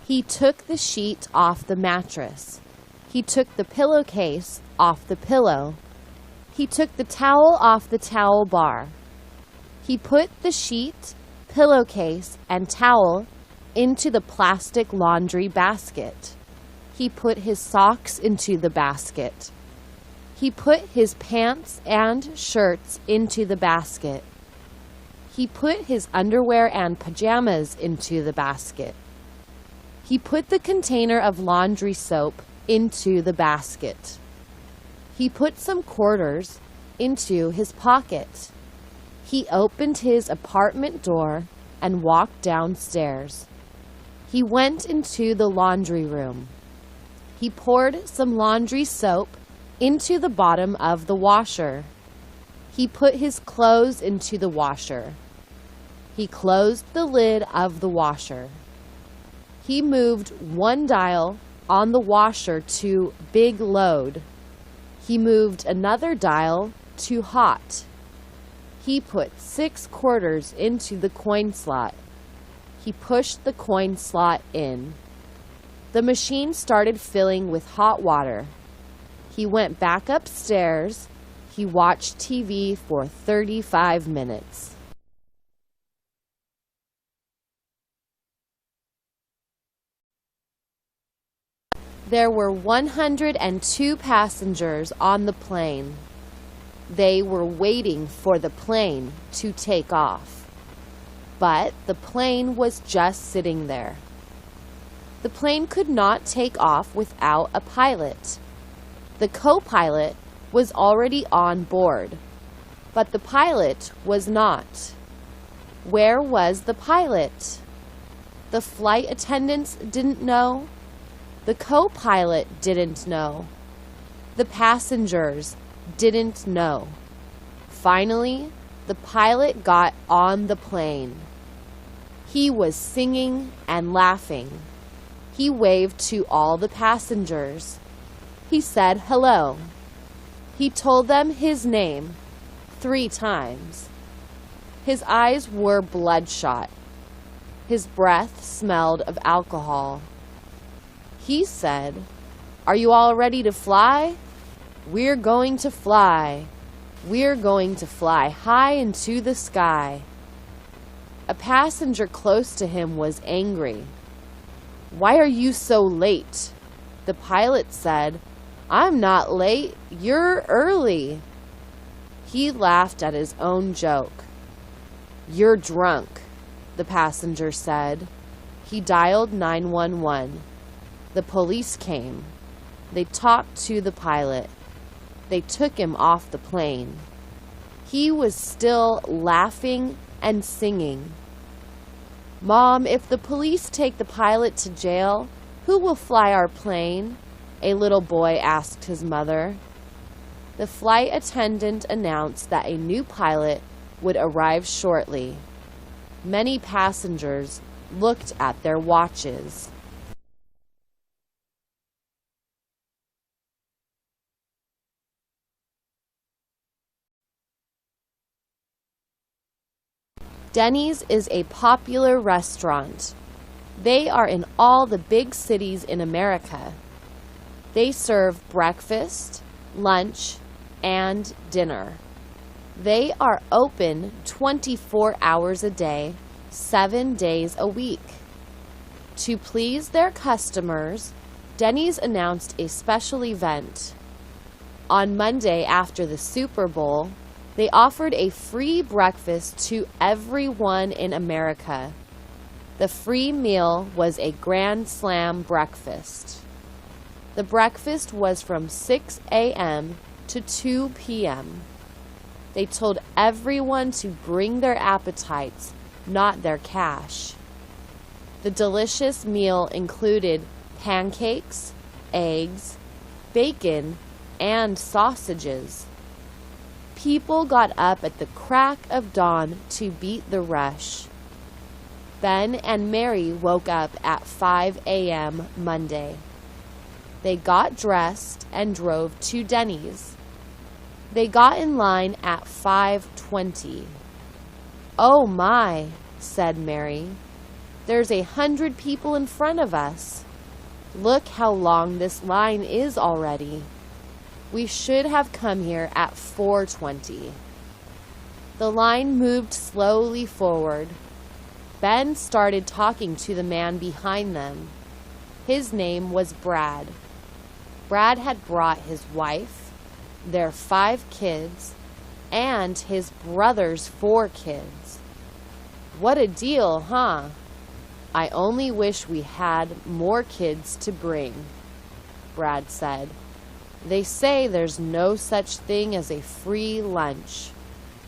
He took the sheet off the mattress. He took the pillowcase off the pillow. He took the towel off the towel bar. He put the sheet, pillowcase, and towel into the plastic laundry basket. He put his socks into the basket. He put his pants and shirts into the basket. He put his underwear and pajamas into the basket. He put the container of laundry soap into the basket. He put some quarters into his pocket. He opened his apartment door and walked downstairs. He went into the laundry room. He poured some laundry soap into the bottom of the washer. He put his clothes into the washer. He closed the lid of the washer. He moved one dial on the washer to big load. He moved another dial to hot. He put 6 quarters into the coin slot. He pushed the coin slot in. The machine started filling with hot water. He went back upstairs. He watched TV for 35 minutes. There were 102 passengers on the plane. They were waiting for the plane to take off. But the plane was just sitting there. The plane could not take off without a pilot. The co-pilot was already on board, but the pilot was not. Where was the pilot? The flight attendants didn't know. The co-pilot didn't know. The passengers didn't know. Finally, the pilot got on the plane. He was singing and laughing. He waved to all the passengers. He said hello. He told them his name 3 times. His eyes were bloodshot. His breath smelled of alcohol. He said, "Are you all ready to fly? We're going to fly. We're going to fly high into the sky." A passenger close to him was angry. "Why are you so late?" The pilot said, "I'm not late. You're early." He laughed at his own joke. "You're drunk," the passenger said. He dialed 911. The police came. They talked to the pilot. They took him off the plane. He was still laughing and singing. "Mom, if the police take the pilot to jail, who will fly our plane?" a little boy asked his mother. The flight attendant announced that a new pilot would arrive shortly. Many passengers looked at their watches. Denny's is a popular restaurant. They are in all the big cities in America. They serve breakfast, lunch, and dinner. They are open 24 hours a day, 7 days a week. To please their customers, Denny's announced a special event. On Monday after the Super Bowl, they offered a free breakfast to everyone in America. The free meal was a Grand Slam breakfast. The breakfast was from 6 a.m. to 2 p.m. They told everyone to bring their appetites, not their cash. The delicious meal included pancakes, eggs, bacon, and sausages. People got up at the crack of dawn to beat the rush. Ben and Mary woke up at 5 a.m. Monday. They got dressed and drove to Denny's. They got in line at 5:20. "Oh my," said Mary. There's 100 people in front of us. Look how long this line is already. We should have come here at 4:20. The line moved slowly forward. Ben started talking to the man behind them. His name was Brad. Brad had brought his wife, their 5 kids, and his brother's 4 kids. What a deal, huh? I only wish we had more kids to bring, Brad said. They say there's no such thing as a free lunch,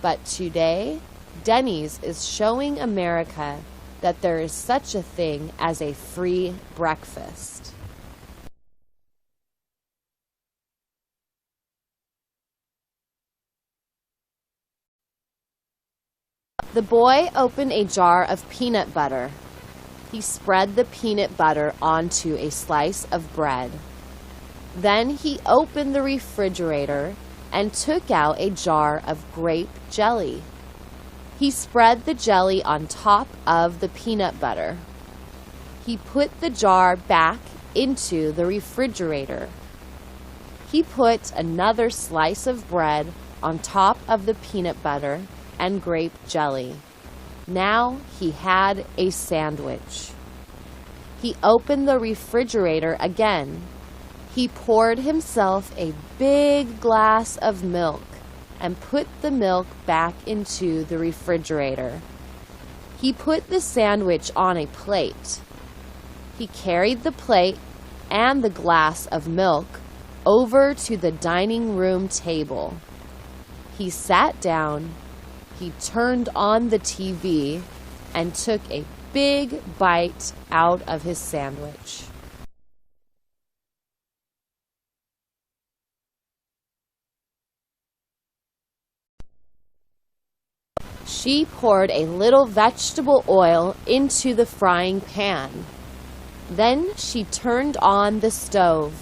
but today, Denny's is showing America that there is such a thing as a free breakfast. The boy opened a jar of peanut butter. He spread the peanut butter onto a slice of bread. Then he opened the refrigerator and took out a jar of grape jelly. He spread the jelly on top of the peanut butter. He put the jar back into the refrigerator. He put another slice of bread on top of the peanut butter and grape jelly. Now he had a sandwich. He opened the refrigerator again. He poured himself a big glass of milk and put the milk back into the refrigerator. He put the sandwich on a plate. He carried the plate and the glass of milk over to the dining room table. He sat down. He turned on the TV and took a big bite out of his sandwich. She poured a little vegetable oil into the frying pan. Then she turned on the stove.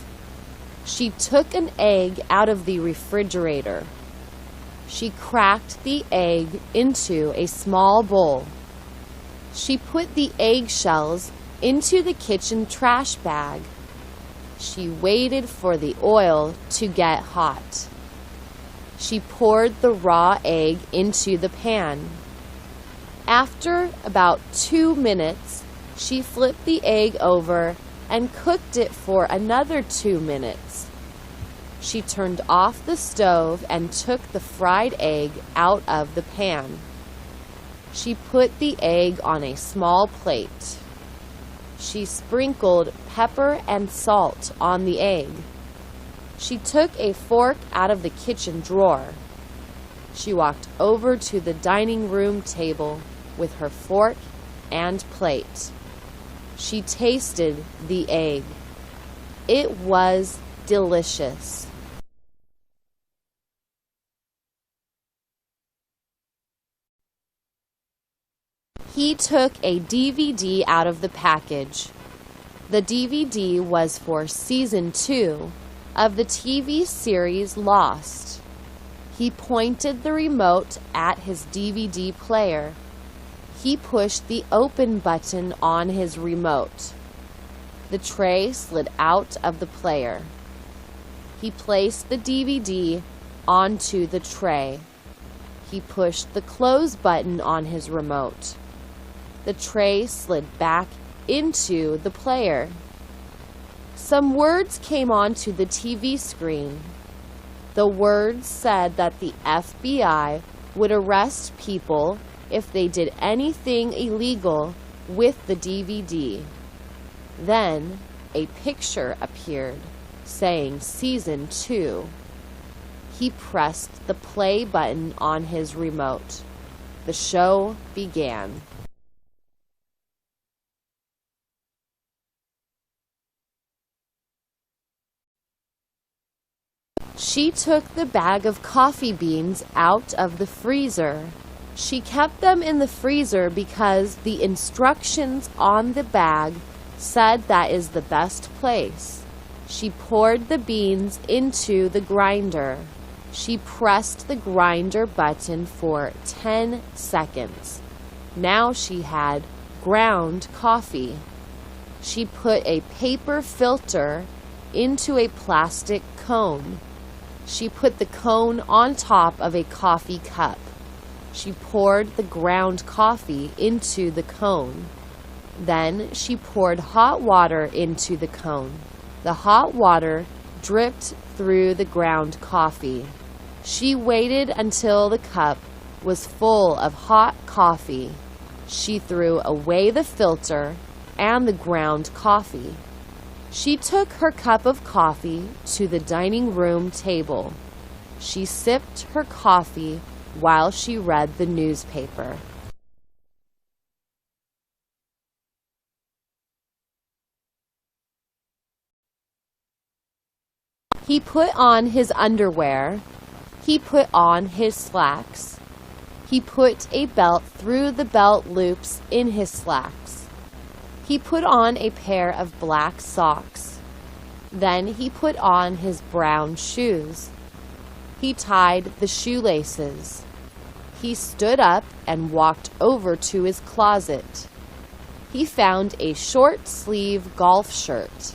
She took an egg out of the refrigerator. She cracked the egg into a small bowl. She put the eggshells into the kitchen trash bag. She waited for the oil to get hot. She poured the raw egg into the pan. After about 2 minutes, she flipped the egg over and cooked it for another 2 minutes. She turned off the stove and took the fried egg out of the pan. She put the egg on a small plate. She sprinkled pepper and salt on the egg. She took a fork out of the kitchen drawer. She walked over to the dining room table with her fork and plate. She tasted the egg. It was delicious. He took a DVD out of the package. The DVD was for Season 2 of the TV series Lost. He pointed the remote at his DVD player. He pushed the open button on his remote. The tray slid out of the player. He placed the DVD onto the tray. He pushed the close button on his remote. The tray slid back into the player. Some words came onto the TV screen. The words said that the FBI would arrest people if they did anything illegal with the DVD. Then a picture appeared saying Season 2. He pressed the play button on his remote. The show began. She took the bag of coffee beans out of the freezer. She kept them in the freezer because the instructions on the bag said that is the best place. She poured the beans into the grinder. She pressed the grinder button for 10 seconds. Now she had ground coffee. She put a paper filter into a plastic cone. She put the cone on top of a coffee cup. She poured the ground coffee into the cone. Then she poured hot water into the cone. The hot water dripped through the ground coffee. She waited until the cup was full of hot coffee. She threw away the filter and the ground coffee. She took her cup of coffee to the dining room table. She sipped her coffee while she read the newspaper. He put on his underwear. He put on his slacks. He put a belt through the belt loops in his slacks. He put on a pair of black socks. Then he put on his brown shoes. He tied the shoelaces. He stood up and walked over to his closet. He found a short-sleeve golf shirt.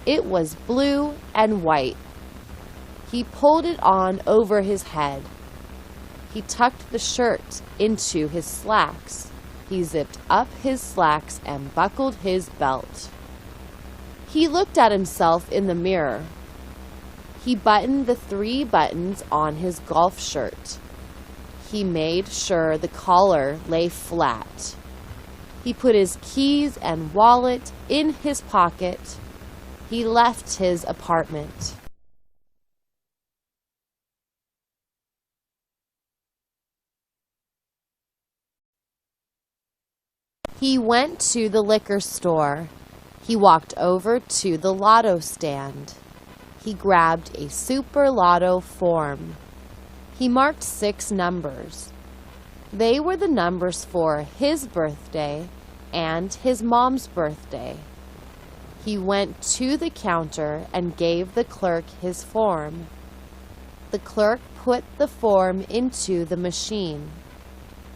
It was blue and white. He pulled it on over his head. He tucked the shirt into his slacks. He zipped up his slacks and buckled his belt. He looked at himself in the mirror. He buttoned the 3 buttons on his golf shirt. He made sure the collar lay flat. He put his keys and wallet in his pocket. He left his apartment. He went to the liquor store. He walked over to the lotto stand. He grabbed a Super Lotto form. He marked 6 numbers. They were the numbers for his birthday and his mom's birthday. He went to the counter and gave the clerk his form. The clerk put the form into the machine.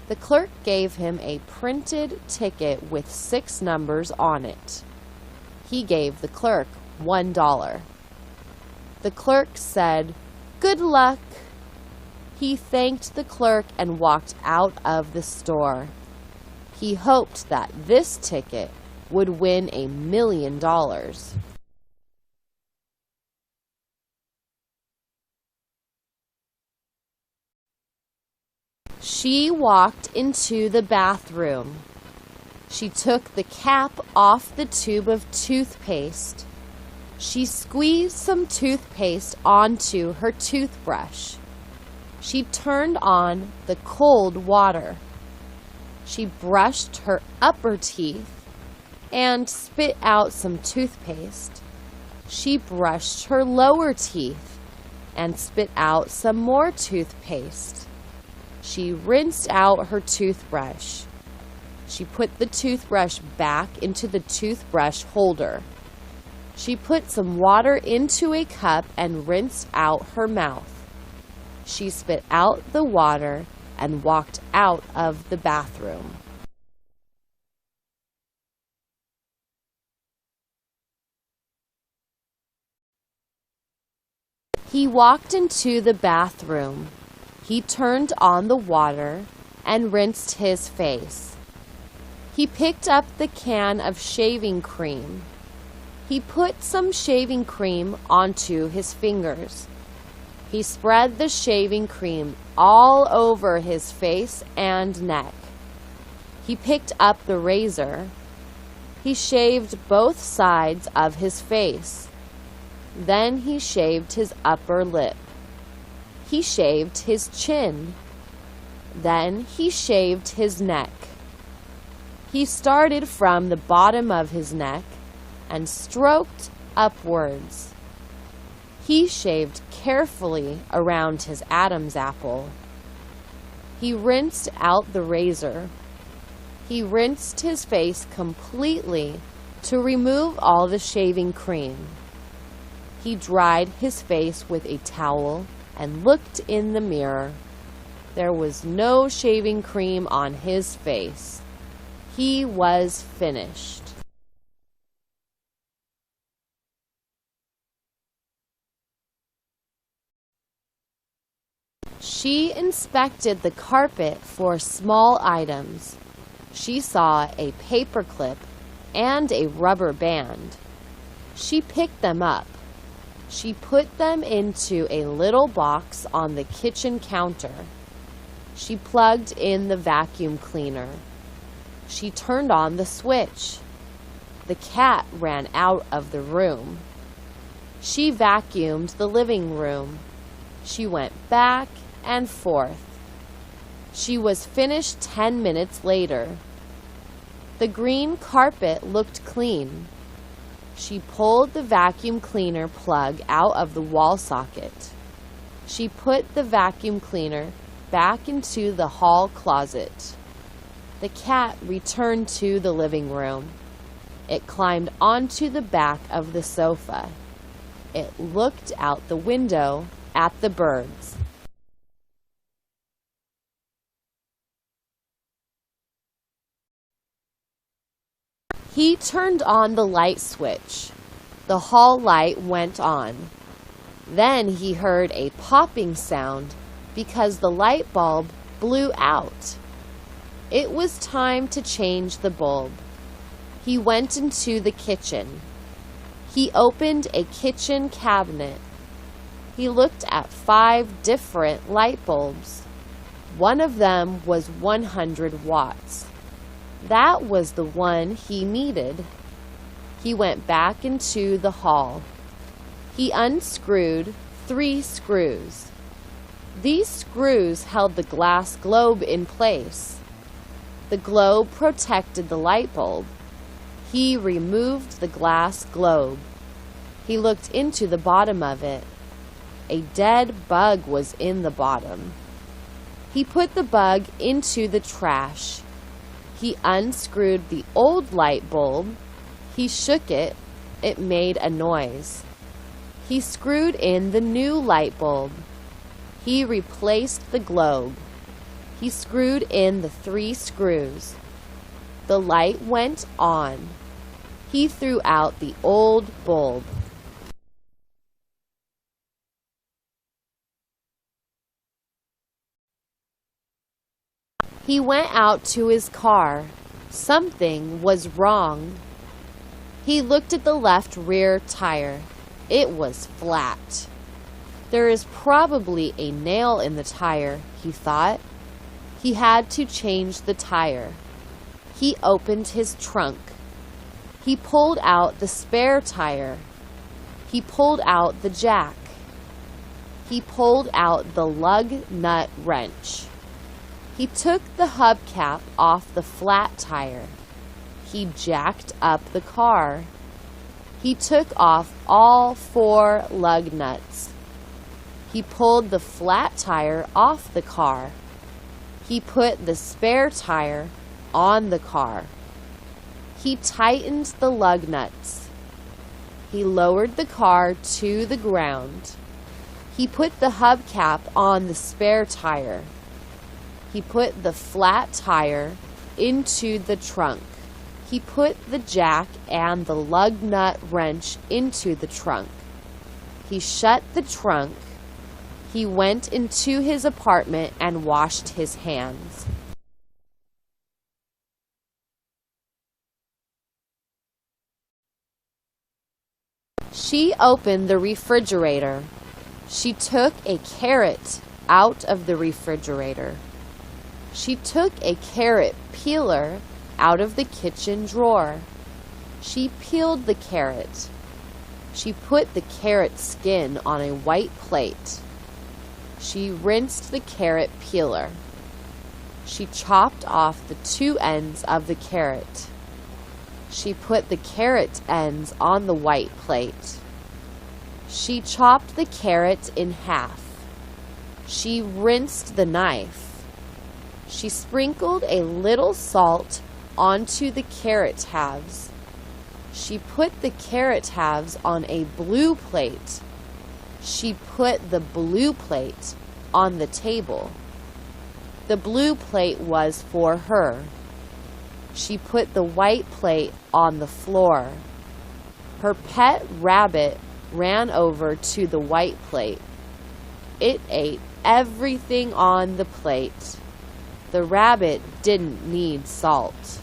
The clerk gave him a printed ticket with 6 numbers on it. He gave the clerk $1. The clerk said, "Good luck." He thanked the clerk and walked out of the store. He hoped that this ticket would win $1 million. She walked into the bathroom. She took the cap off the tube of toothpaste. She squeezed some toothpaste onto her toothbrush. She turned on the cold water. She brushed her upper teeth and spit out some toothpaste. She brushed her lower teeth and spit out some more toothpaste. She rinsed out her toothbrush. She put the toothbrush back into the toothbrush holder. She put some water into a cup and rinsed out her mouth. She spit out the water and walked out of the bathroom. He walked into the bathroom. He turned on the water and rinsed his face. He picked up the can of shaving cream. He put some shaving cream onto his fingers. He spread the shaving cream all over his face and neck. He picked up the razor. He shaved both sides of his face. Then he shaved his upper lip. He shaved his chin. Then he shaved his neck. He started from the bottom of his neck and stroked upwards. He shaved carefully around his Adam's apple. He rinsed out the razor. He rinsed his face completely to remove all the shaving cream. He dried his face with a towel and looked in the mirror. There was no shaving cream on his face. He was finished. She inspected the carpet for small items. She saw a paperclip and a rubber band. She picked them up. She put them into a little box on the kitchen counter. She plugged in the vacuum cleaner. She turned on the switch. The cat ran out of the room. She vacuumed the living room. She went back and forth. She was finished 10 minutes later. The green carpet looked clean. She pulled the vacuum cleaner plug out of the wall socket. She put the vacuum cleaner back into the hall closet. The cat returned to the living room. It climbed onto the back of the sofa. It looked out the window at the birds. He turned on the light switch. The hall light went on. Then he heard a popping sound because the light bulb blew out. It was time to change the bulb. He went into the kitchen. He opened a kitchen cabinet. He looked at 5 different light bulbs. One of them was 100 watts. That was the one he needed. He went back into the hall. He unscrewed 3 screws. These screws held the glass globe in place. The globe protected the light bulb. He removed the glass globe. He looked into the bottom of it. A dead bug was in the bottom. He put the bug into the trash. He unscrewed the old light bulb. He shook it. It made a noise. He screwed in the new light bulb. He replaced the globe. He screwed in the 3 screws. The light went on. He threw out the old bulb. He went out to his car. Something was wrong. He looked at the left rear tire. It was flat. There is probably a nail in the tire, he thought. He had to change the tire. He opened his trunk. He pulled out the spare tire. He pulled out the jack. He pulled out the lug nut wrench. He took the hubcap off the flat tire. He jacked up the car. He took off all 4 lug nuts. He pulled the flat tire off the car. He put the spare tire on the car. He tightened the lug nuts. He lowered the car to the ground. He put the hubcap on the spare tire. He put the flat tire into the trunk. He put the jack and the lug nut wrench into the trunk. He shut the trunk. He went into his apartment and washed his hands. She opened the refrigerator. She took a carrot out of the refrigerator. She took a carrot peeler out of the kitchen drawer. She peeled the carrot. She put the carrot skin on a white plate. She rinsed the carrot peeler. She chopped off the 2 ends of the carrot. She put the carrot ends on the white plate. She chopped the carrot in half. She rinsed the knife. She sprinkled a little salt onto the carrot halves. She put the carrot halves on a blue plate. She put the blue plate on the table. The blue plate was for her. She put the white plate on the floor. Her pet rabbit ran over to the white plate. It ate everything on the plate. The rabbit didn't need salt.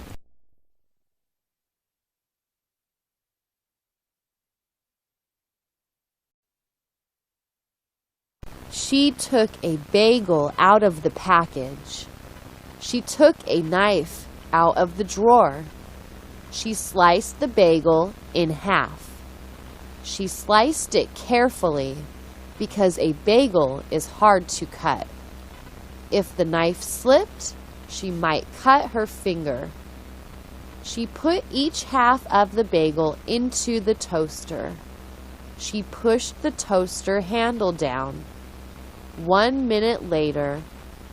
She took a bagel out of the package. She took a knife out of the drawer. She sliced the bagel in half. She sliced it carefully because a bagel is hard to cut. If the knife slipped, she might cut her finger. She put each half of the bagel into the toaster. She pushed the toaster handle down. 1 minute later,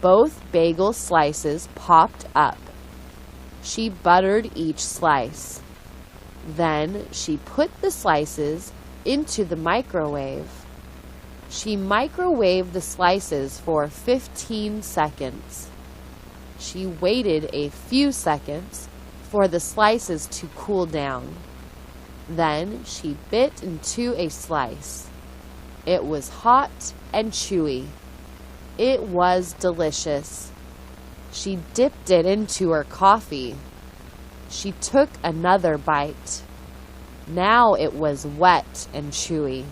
both bagel slices popped up. She buttered each slice. Then she put the slices into the microwave. She microwaved the slices for 15 seconds. She waited a few seconds for the slices to cool down. Then she bit into a slice. It was hot and chewy. It was delicious. She dipped it into her coffee. She took another bite. Now it was wet and chewy.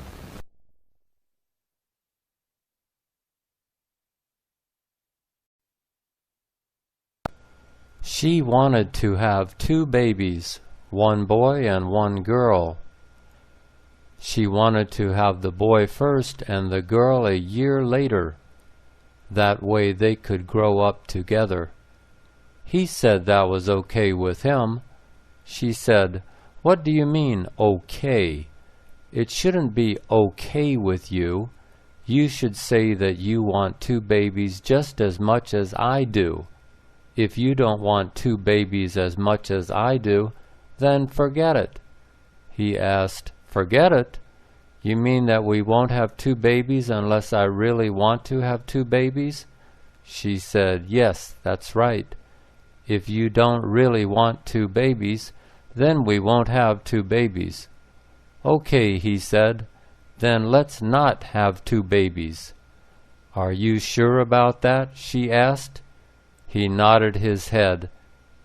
She wanted to have 2 babies, 1 boy and 1 girl. She wanted to have the boy first and the girl a year later. That way they could grow up together. He said that was okay with him. She said, "What do you mean, okay? It shouldn't be okay with you. You should say that you want 2 babies just as much as I do. If you don't want 2 babies as much as I do, then forget it." He asked, "Forget it? You mean that we won't have 2 babies unless I really want to have 2 babies?" She said, "Yes, that's right. If you don't really want 2 babies, then we won't have 2 babies." "Okay," he said, "then let's not have 2 babies." "Are you sure about that?" she asked. He nodded his head.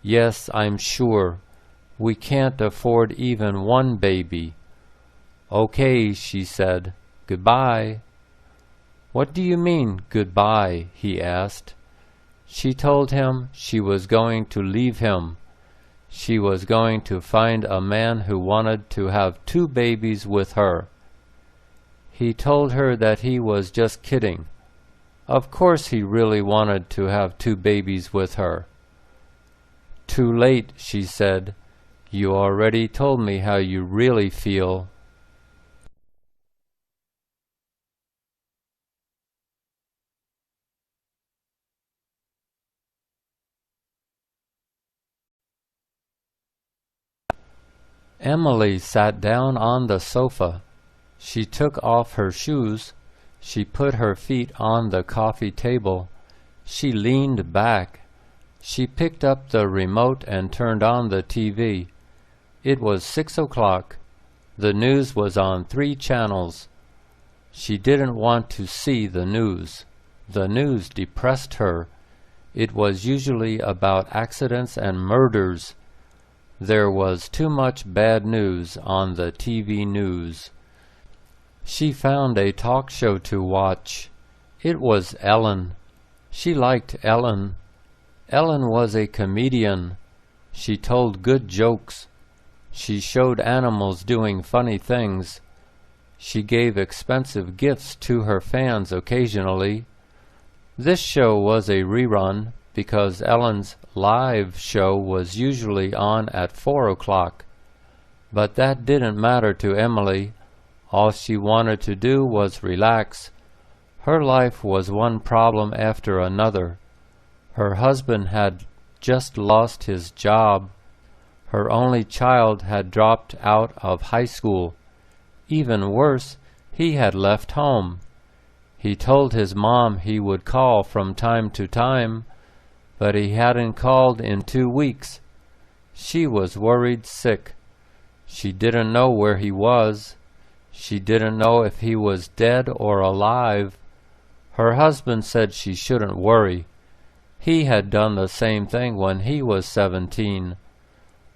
"Yes, I'm sure. We can't afford even 1 baby." "Okay," she said. "Goodbye." "What do you mean, goodbye?" he asked. She told him she was going to leave him. She was going to find a man who wanted to have 2 babies with her. He told her that he was just kidding. Of course he really wanted to have 2 babies with her. "Too late," she said. "You already told me how you really feel." Emily sat down on the sofa. She took off her shoes. She put her feet on the coffee table. She leaned back. She picked up the remote and turned on the TV. It was 6 o'clock. The news was on 3 channels. She didn't want to see the news. The news depressed her. It was usually about accidents and murders. There was too much bad news on the TV news. She found a talk show to watch. It was Ellen. She liked Ellen. Ellen was a comedian. She told good jokes. She showed animals doing funny things. She gave expensive gifts to her fans occasionally. This show was a rerun because Ellen's live show was usually on at 4 o'clock. But that didn't matter to Emily. All she wanted to do was relax. Her life was one problem after another. Her husband had just lost his job. Her only child had dropped out of high school. Even worse, he had left home. He told his mom he would call from time to time, but he hadn't called in 2 weeks. She was worried sick. She didn't know where he was. She didn't know if he was dead or alive. Her husband said she shouldn't worry. He had done the same thing when he was 17.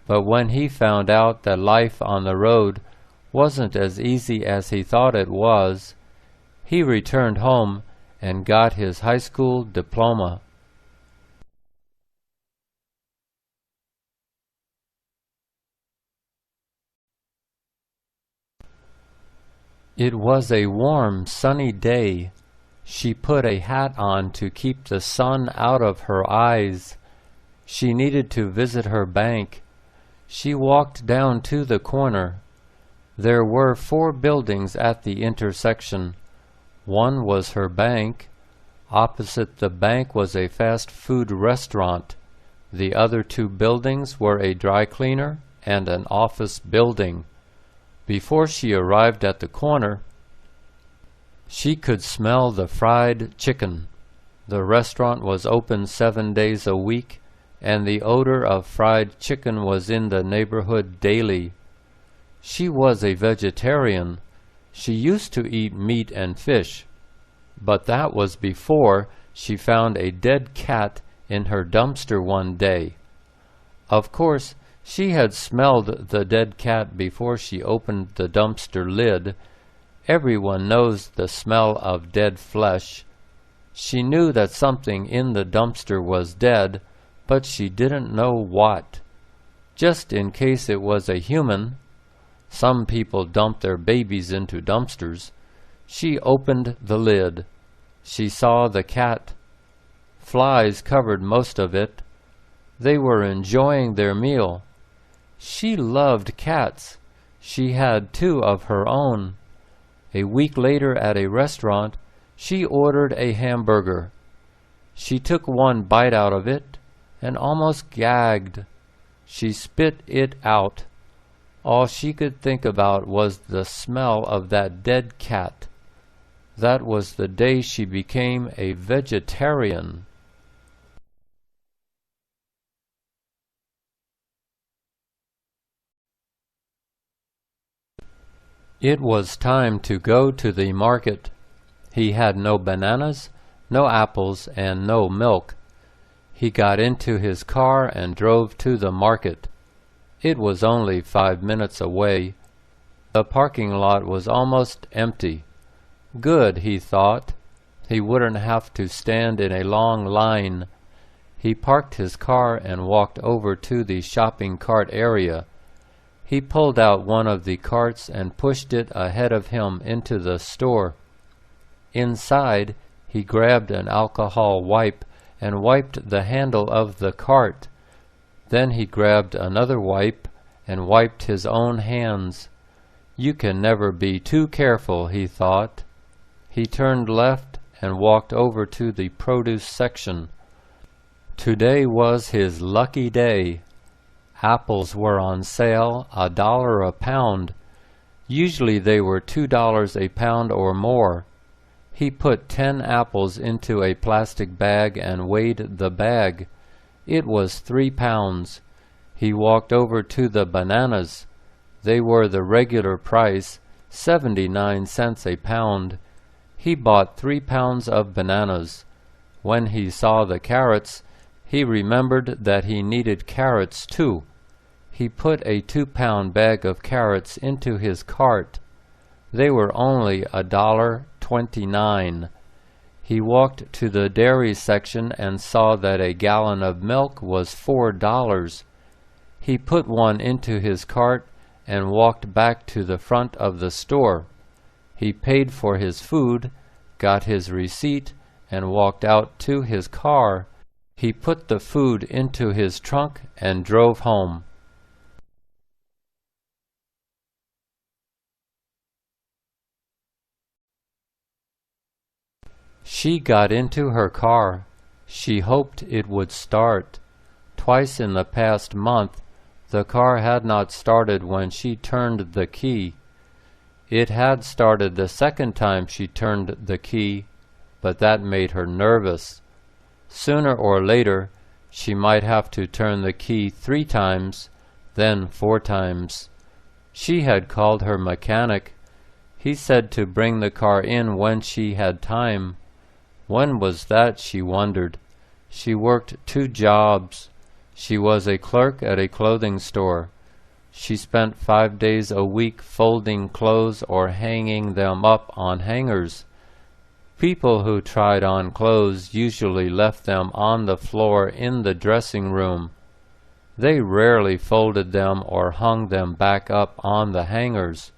But when he found out that life on the road wasn't as easy as he thought it was, he returned home and got his high school diploma. It was a warm, sunny day. She put a hat on to keep the sun out of her eyes. She needed to visit her bank. She walked down to the corner. There were 4 buildings at the intersection. One was her bank. Opposite the bank was a fast food restaurant. The other 2 buildings were a dry cleaner and an office building. Before she arrived at the corner, she could smell the fried chicken. The restaurant was open 7 days a week, and the odor of fried chicken was in the neighborhood daily. She was a vegetarian. She used to eat meat and fish, but that was before she found a dead cat in her dumpster one day. Of course, she had smelled the dead cat before she opened the dumpster lid. Everyone knows the smell of dead flesh. She knew that something in the dumpster was dead, but she didn't know what. Just in case it was a human. Some people dump their babies into dumpsters. She opened the lid. She saw the cat. Flies covered most of it. They were enjoying their meal. She loved cats. She had 2 of her own. A week later at a restaurant, she ordered a hamburger. She took 1 bite out of it and almost gagged. She spit it out. All she could think about was the smell of that dead cat. That was the day she became a vegetarian. It was time to go to the market. He had no bananas, no apples, and no milk. He got into his car and drove to the market. It was only 5 minutes away. The parking lot was almost empty. Good, he thought. He wouldn't have to stand in a long line. He parked his car and walked over to the shopping cart area. He pulled out one of the carts and pushed it ahead of him into the store. Inside, he grabbed an alcohol wipe and wiped the handle of the cart. Then he grabbed another wipe and wiped his own hands. You can never be too careful, he thought. He turned left and walked over to the produce section. Today was his lucky day. Apples were on sale, $1 a pound. Usually they were $2 a pound or more. He put 10 apples into a plastic bag and weighed the bag. It was 3 pounds. He walked over to the bananas. They were the regular price, 79 cents a pound. He bought 3 pounds of bananas. When he saw the carrots, he remembered that he needed carrots too. He put a 2-pound bag of carrots into his cart. They were only $1.29. He walked to the dairy section and saw that a gallon of milk was $4. He put one into his cart and walked back to the front of the store. He paid for his food, got his receipt, and walked out to his car. He put the food into his trunk and drove home. She got into her car. She hoped it would start. Twice in the past month, the car had not started when she turned the key. It had started the second time she turned the key, but that made her nervous. Sooner or later, She might have to turn the key 3 times, then 4 times. She had called her mechanic. He said to bring the car in when she had time. When was that, she wondered. She worked 2 jobs. She was a clerk at a clothing store. She spent 5 days a week folding clothes or hanging them up on hangers. People who tried on clothes usually left them on the floor in the dressing room. They rarely folded them or hung them back up on the hangers.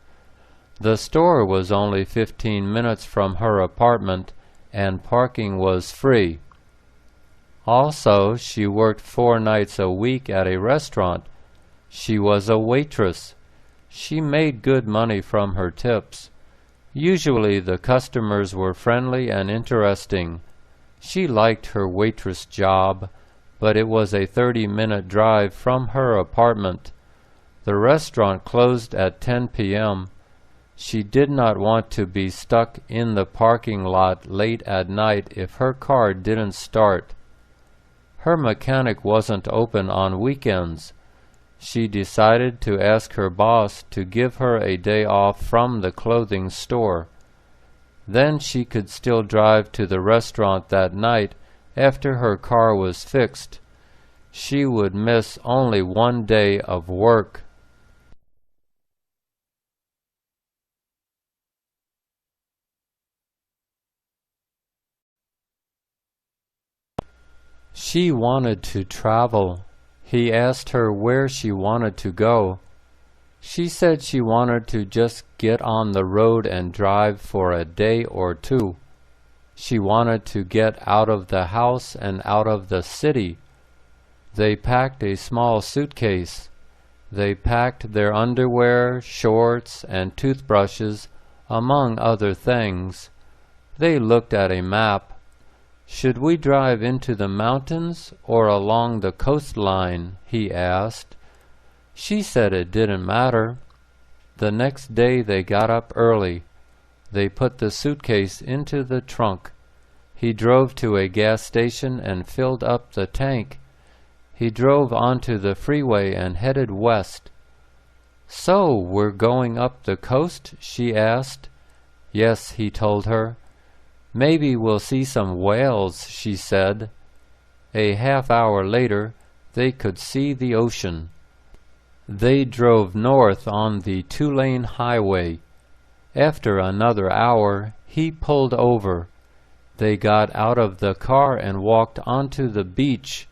The store was only 15 minutes from her apartment, and parking was free. Also, she worked 4 nights a week at a restaurant. She was a waitress. She made good money from her tips. Usually the customers were friendly and interesting. She liked her waitress job, but it was a 30-minute drive from her apartment. The restaurant closed at 10 p.m. She did not want to be stuck in the parking lot late at night if her car didn't start. Her mechanic wasn't open on weekends. She decided to ask her boss to give her a day off from the clothing store. Then she could still drive to the restaurant that night after her car was fixed. She would miss only 1 day of work. She wanted to travel. He asked her where she wanted to go. She said she wanted to just get on the road and drive for a day or 2. She wanted to get out of the house and out of the city. They packed a small suitcase. They packed their underwear, shorts, and toothbrushes, among other things. They looked at a map. "Should we drive into the mountains or along the coastline?" he asked. She said it didn't matter. The next day they got up early. They put the suitcase into the trunk. He drove to a gas station and filled up the tank. He drove onto the freeway and headed west. "So we're going up the coast?" she asked. "Yes," he told her. "Maybe we'll see some whales," she said. A half-hour later, they could see the ocean. They drove north on the 2-lane highway. After another hour, he pulled over. They got out of the car and walked onto the beach.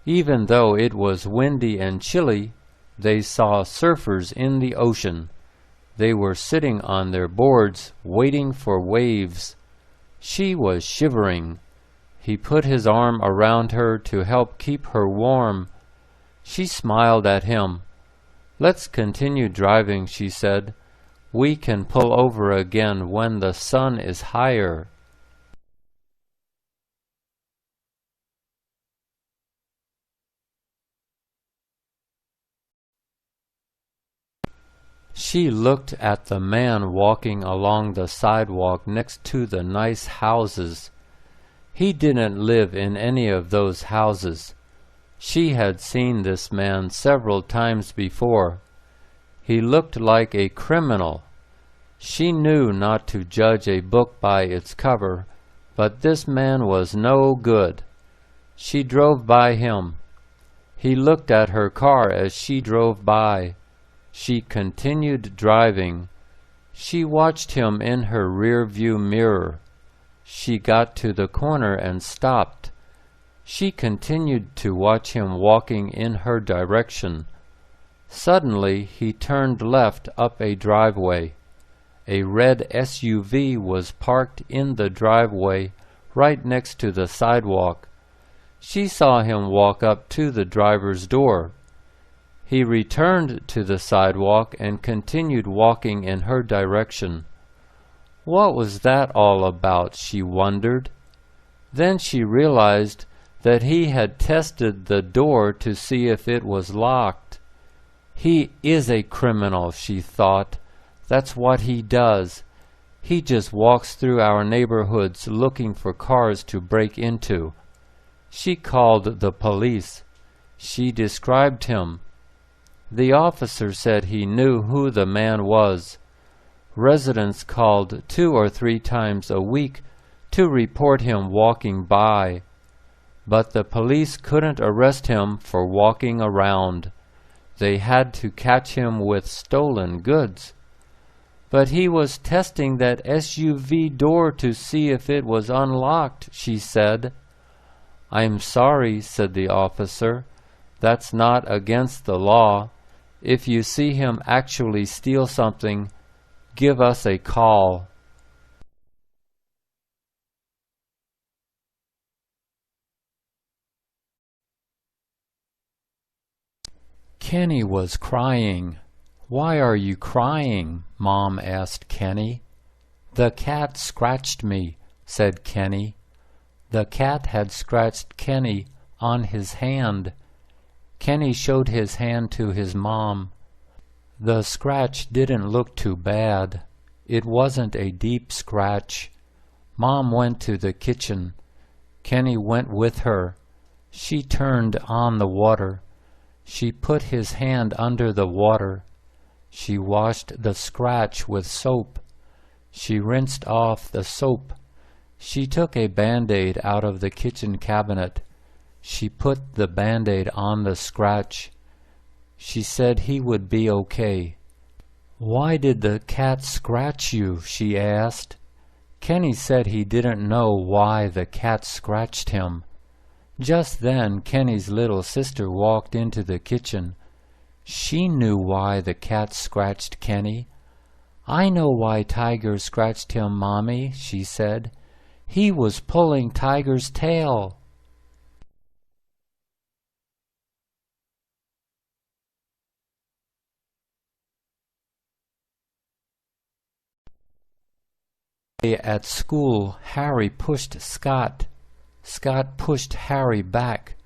Even though it was windy and chilly, they saw surfers in the ocean. They were sitting on their boards, waiting for waves. She was shivering. He put his arm around her to help keep her warm. She smiled at him. "Let's continue driving," she said. "We can pull over again when the sun is higher." She looked at the man walking along the sidewalk next to the nice houses. He didn't live in any of those houses. She had seen this man several times before. He looked like a criminal. She knew not to judge a book by its cover, but this man was no good. She drove by him. He looked at her car as she drove by. She continued driving. She watched him in her rear-view mirror. She got to the corner and stopped. She continued to watch him walking in her direction. Suddenly, he turned left up a driveway. A red SUV was parked in the driveway right next to the sidewalk. She saw him walk up to the driver's door. He returned to the sidewalk and continued walking in her direction. What was that all about, she wondered. Then she realized that he had tested the door to see if it was locked. He is a criminal, she thought. That's what he does. He just walks through our neighborhoods looking for cars to break into. She called the police. She described him. The officer said he knew who the man was. Residents called 2 or 3 times a week to report him walking by, but the police couldn't arrest him for walking around. They had to catch him with stolen goods. But he was testing that SUV door to see if it was unlocked, she said. I'm sorry, said the officer. That's not against the law. If you see him actually steal something, give us a call. Kenny was crying. Why are you crying? Mom asked Kenny. The cat scratched me, said Kenny. The cat had scratched Kenny on his hand. Kenny showed his hand to his mom. The scratch didn't look too bad. It wasn't a deep scratch. Mom went to the kitchen. Kenny went with her. She turned on the water. She put his hand under the water. She washed the scratch with soap. She rinsed off the soap. She took a Band-Aid out of the kitchen cabinet. She put the Band-Aid on the scratch. She said he would be okay. Why did the cat scratch you? She asked. Kenny said he didn't know why the cat scratched him. Just then Kenny's little sister walked into the kitchen. She knew why the cat scratched Kenny. I know why Tiger scratched him, Mommy, she said. He was pulling Tiger's tail. At school, Harry pushed Scott. Scott pushed Harry back.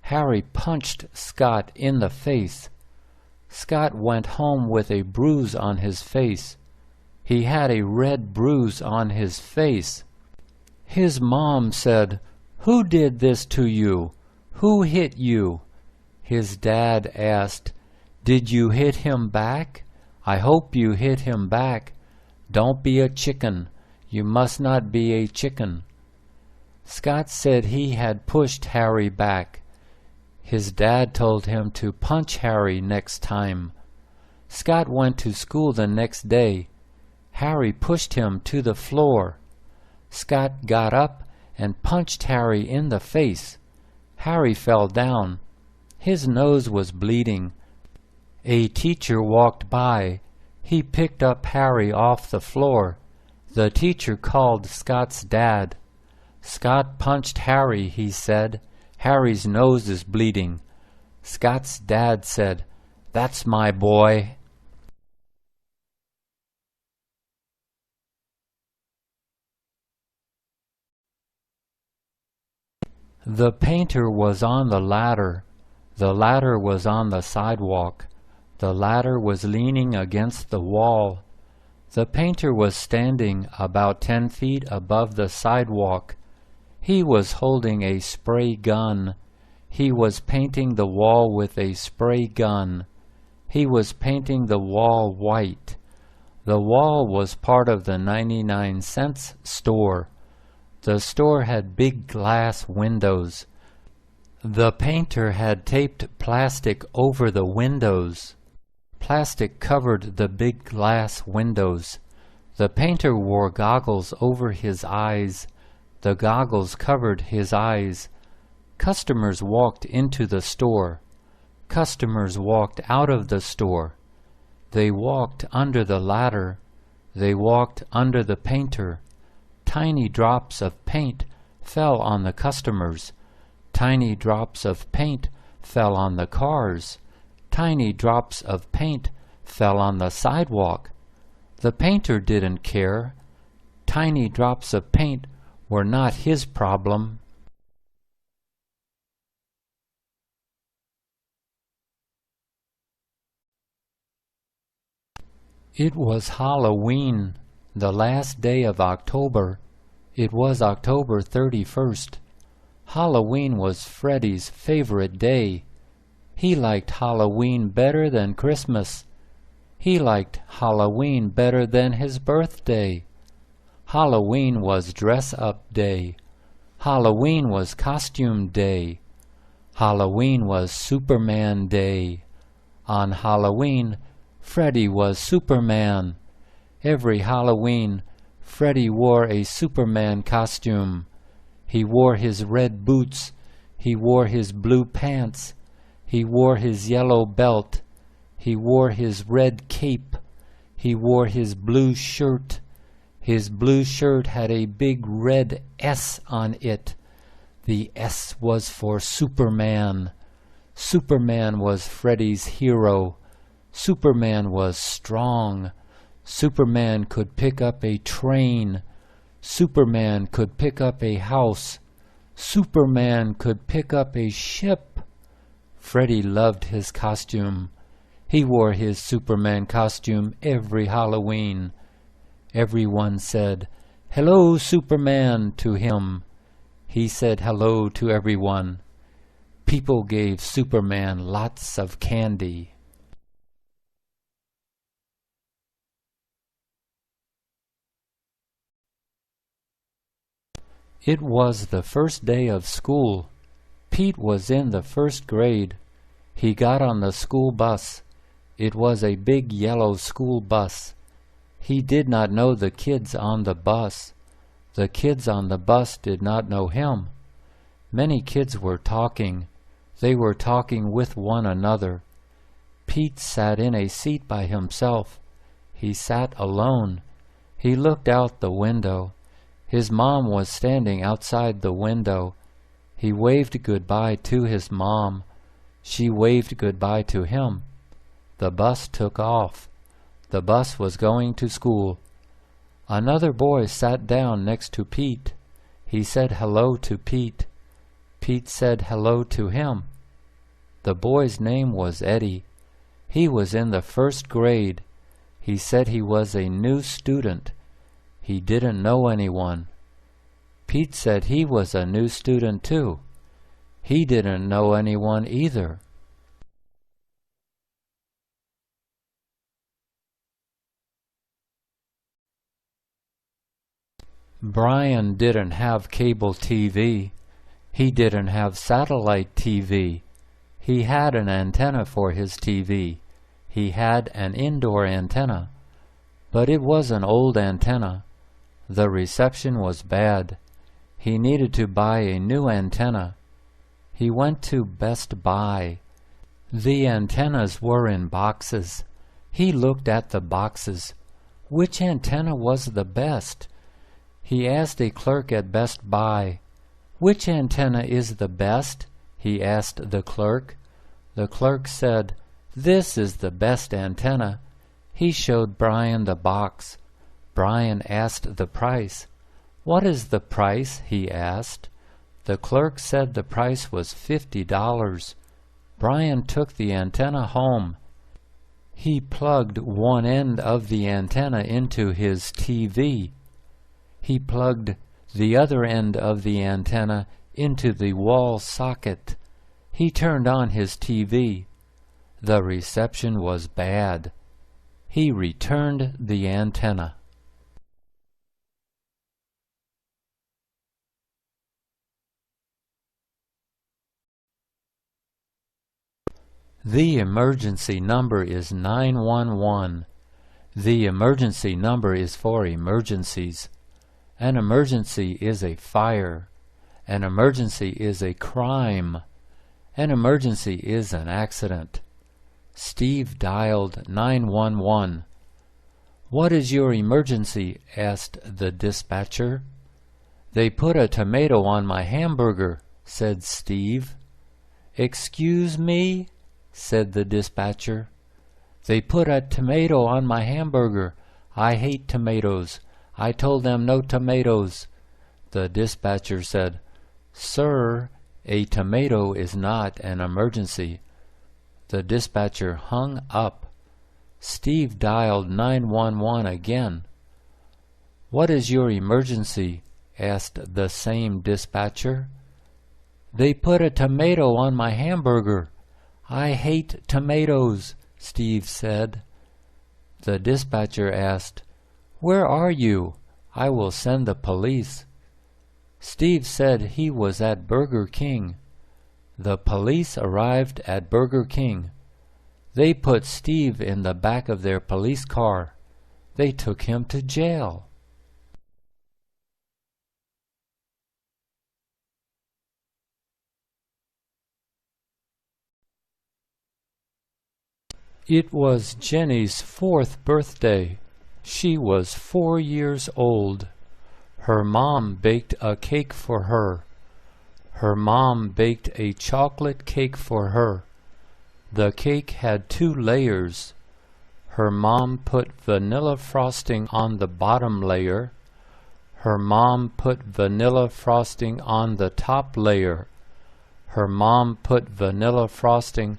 Harry punched Scott in the face. Scott went home with a bruise on his face. He had a red bruise on his face. His mom said, "Who did this to you? Who hit you?" His dad asked, "Did you hit him back? I hope you hit him back. Don't be a chicken. You must not be a chicken." Scott said he had pushed Harry back. His dad told him to punch Harry next time. Scott went to school the next day. Harry pushed him to the floor. Scott got up and punched Harry in the face. Harry fell down. His nose was bleeding. A teacher walked by. He picked up Harry off the floor. The teacher called Scott's dad. "Scott punched Harry," he said. "Harry's nose is bleeding." Scott's dad said, "That's my boy." The painter was on the ladder. The ladder was on the sidewalk. The ladder was leaning against the wall. The painter was standing about 10 feet above the sidewalk. He was holding a spray gun. He was painting the wall with a spray gun. He was painting the wall white. The wall was part of the 99-cent store. The store had big glass windows. The painter had taped plastic over the windows. Plastic covered the big glass windows. The painter wore goggles over his eyes. The goggles covered his eyes. Customers walked into the store. Customers walked out of the store. They walked under the ladder. They walked under the painter. Tiny drops of paint fell on the customers. Tiny drops of paint fell on the cars. Tiny drops of paint fell on the sidewalk. The painter didn't care. Tiny drops of paint were not his problem. It was Halloween, the last day of October. It was October 31st. Halloween was Freddie's favorite day. He liked Halloween better than Christmas. He liked Halloween better than his birthday. Halloween was dress-up day. Halloween was costume day. Halloween was Superman day. On Halloween, Freddie was Superman. Every Halloween, Freddie wore a Superman costume. He wore his red boots. He wore his blue pants. He wore his yellow belt. He wore his red cape. He wore his blue shirt. His blue shirt had a big red S on it. The S was for Superman. Superman was Freddie's hero. Superman was strong. Superman could pick up a train. Superman could pick up a house. Superman could pick up a ship. Freddie loved his costume. He wore his Superman costume every Halloween. Everyone said, "Hello, Superman," to him. He said hello to everyone. People gave Superman lots of candy. It was the first day of school. Pete was in the first grade. He got on the school bus. It was a big yellow school bus. He did not know the kids on the bus. The kids on the bus did not know him. Many kids were talking. They were talking with one another. Pete sat in a seat by himself. He sat alone. He looked out the window. His mom was standing outside the window. He waved goodbye to his mom. She waved goodbye to him. The bus took off. The bus was going to school. Another boy sat down next to Pete. He said hello to Pete. Pete said hello to him. The boy's name was Eddie. He was in the first grade. He said he was a new student. He didn't know anyone. Pete said he was a new student too. He didn't know anyone either. Brian didn't have cable TV. He didn't have satellite TV. He had an antenna for his TV. He had an indoor antenna. But it was an old antenna. The reception was bad. He needed to buy a new antenna. He went to Best Buy. The antennas were in boxes. He looked at the boxes. Which antenna was the best? He asked a clerk at Best Buy. "Which antenna is the best?" he asked the clerk. The clerk said, "This is the best antenna." He showed Brian the box. Brian asked the price. "What is the price?" he asked. The clerk said the price was $50. Brian took the antenna home. He plugged one end of the antenna into his TV. He plugged the other end of the antenna into the wall socket. He turned on his TV. The reception was bad. He returned the antenna. The emergency number is 911. The emergency number is for emergencies. An emergency is a fire. An emergency is a crime. An emergency is an accident. Steve dialed 911. "What is your emergency?" asked the dispatcher. "They put a tomato on my hamburger," said Steve. "Excuse me?" said the dispatcher. "They put a tomato on my hamburger. I hate tomatoes. I told them no tomatoes." The dispatcher said, "Sir, a tomato is not an emergency." The dispatcher hung up. Steve dialed 911 again. "What is your emergency?" asked the same dispatcher. They put a tomato on my hamburger. I hate tomatoes, Steve said. The dispatcher asked, "Where are you? I will send the police." Steve said he was at Burger King. The police arrived at Burger King. They put Steve in the back of their police car. They took him to jail. It was Jenny's 4th birthday. She was 4 years old. Her mom baked a cake for her. Her mom baked a chocolate cake for her. The cake had 2 layers. Her mom put vanilla frosting on the bottom layer. Her mom put vanilla frosting on the top layer. Her mom put vanilla frosting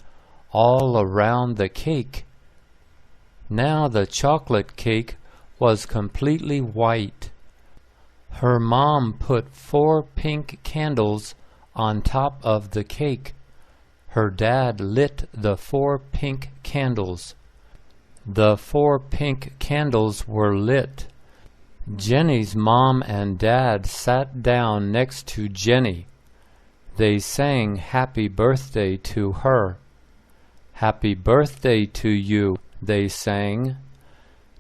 all around the cake. Now the chocolate cake was completely white. Her mom put 4 pink candles on top of the cake. Her dad lit the 4 pink candles. The 4 pink candles were lit. Jenny's mom and dad sat down next to Jenny. They sang happy birthday to her. Happy birthday to you, they sang.